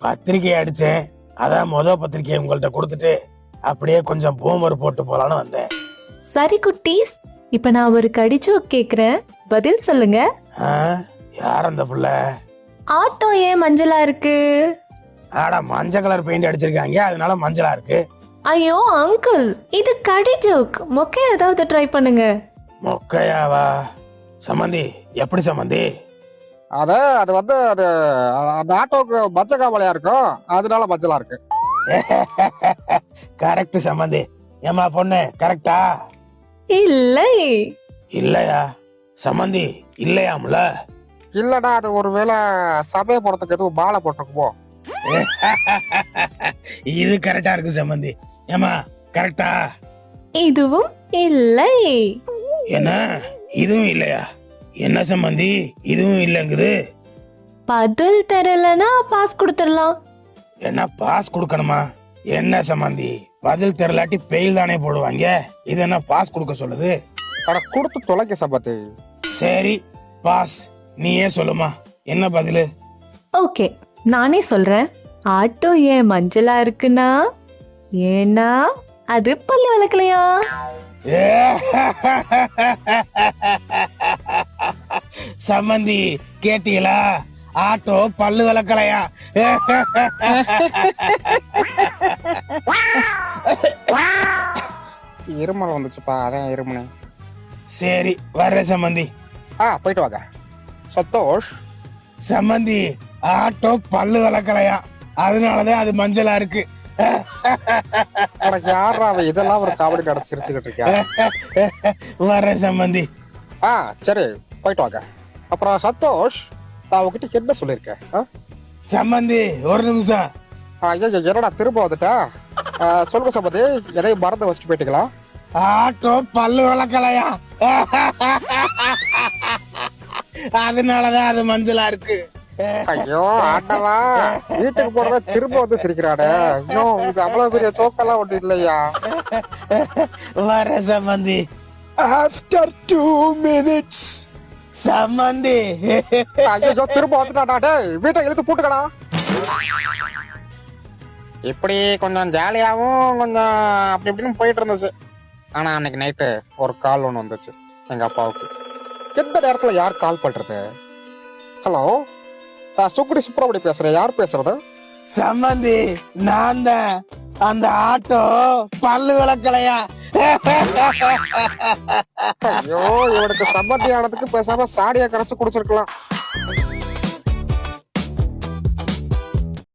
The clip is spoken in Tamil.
பத்திரிக்கை அடிச்சேன். அதான் பத்திரிக்கையை உங்கள்ட்ட கொடுத்துட்டு அப்படியே கொஞ்சம் பூமர் போட்டு போலான்னு வந்தேன். சரி குட்டீஸ், இப்ப நான் ஒரு கடிச்சு கேக்குறேன், பதில் சொல்லுங்க. யார் அந்த புள்ள? ஆட்டோ ஏன் மஞ்சளா இருக்கு? ஆடா, மஞ்சள் கலர் பெயிண்ட் அடிச்சிருக்காங்க, அதனால மஞ்சளா இருக்கு. ஐயோ அங்கிள், இது கடி ஜோக். மொக்கையா ஏதாவது ட்ரை பண்ணுங்க. மொக்கையாவா? சம்மந்தி, எப்படி சம்மந்தி? அது வந்து அந்த ஆட்டோக்கு மஞ்சள் காவலையா இருக்கும், அதனால மஞ்சளா இருக்கு. கரெக்ட் சம்மந்தி. ஏமா பொண்ணு, கரெக்டா? இல்லை. இல்லையா சம்மந்தி? இல்லையாம்ல? இல்லடா, அது ஒருவேளை சபையை போறதுக்கு எதுவும் மாலை போட்டிருக்குமோ. இது கரெக்டா இருக்கு சம்மந்தி. ஏமா கரெக்டா? இதுவும் இல்லை. என்ன இதுவும் இல்லையா? என்ன சம்மந்தி இதுவும் இல்லங்குது? பதில் தெரியலனா பாஸ் கொடுத்துடலாம். என்ன பாஸ் கொடுக்கணுமா? என்ன சம்மந்தி, பதில் தெரியலாட்டி பெயில் தானே போடுவாங்க. இது என்ன பாஸ் கொடுக்க சொல்லுது? அட கொடுத்து தொலைக்க சம்பத்து. சரி பாஸ், நீயே சொல்லுமா, என்ன பதிலு? ஓகே, நானே சொல்றேன். ஆட்டோ ஏன் மஞ்சளா இருக்குன்னா, ஏன்னா அது பல்லு விளக்கலையா. சம்மந்தி கேட்டீங்களா? ஆட்டோ பல்லு விளக்கலையா? இருமல் வந்துச்சுப்பா, அதான் இருமுனை. சரி வர்றேன் சம்மந்தி. போயிட்டு வாங்க சந்தோஷ். சம்மந்தி, ஆட்டோ பல்லு விளக்கலையா, அதனாலதான் அது மஞ்சளா இருக்கு. உனக்கு யாரா இதெல்லாம் ஒரு காமெடி நடந்து சிரிச்சுக்கிட்டு இருக்கியா? வர்றேன் சம்மந்தி. சரி போயிட்டு வாங்க. அப்புறம் சந்தோஷ், நான் உங்ககிட்ட என்ன சொல்லியிருக்கேன்? சம்மந்தி ஒரு நிமிஷம். ஐயா என்னடா திரும்ப வந்துட்டா? சொல்லுங்க சம்பந்தி, எதையும் மறந்து வச்சுட்டு போயிட்டீங்களா? ஆட்டோ பல்லு விளக்கலையா, அதனாலதான் அது மஞ்சளா இருக்கு. ஐயோ ஆட்டவா, வீட்டுக்கு போறத திரும்ப வந்து சிரிக்கிறானே. ஐயோ, இது அவ்வளவு பெரிய சோக்கெல்லாம் ஒண்ணு இல்லையா? வர சம்மந்தி. ஆஃப்டர் 2 minutes சம்மந்தி. ஐயோ திரும்ப வந்துட்டாடா. டேய், வீட்டை இழுத்து பூட்டுக்கடா. இப்படி கொஞ்சம் ஜாலியாவும் கொஞ்சம் அப்படி இப்படின்னு போயிட்டு இருந்துச்சு. ஆனா அன்னைக்கு நைட்டு ஒரு கால் ஒண்ணு வந்துச்சு எங்க அப்பாவுக்கு. எந்த நேரத்துல யார் கால் பண்றது? ஹலோ, சுக்குடி சுப்ரமணி பேசுறேன். யார் பேசுறது? சம்மந்தி, நான் தான். அந்த ஆட்டோ பல்லு விளக்கலையா. ஐயோ, இவனுக்கு சம்பந்தி ஆனதுக்கு பேசாம சாடியா கரைச்சு குடிச்சிருக்கலாம்.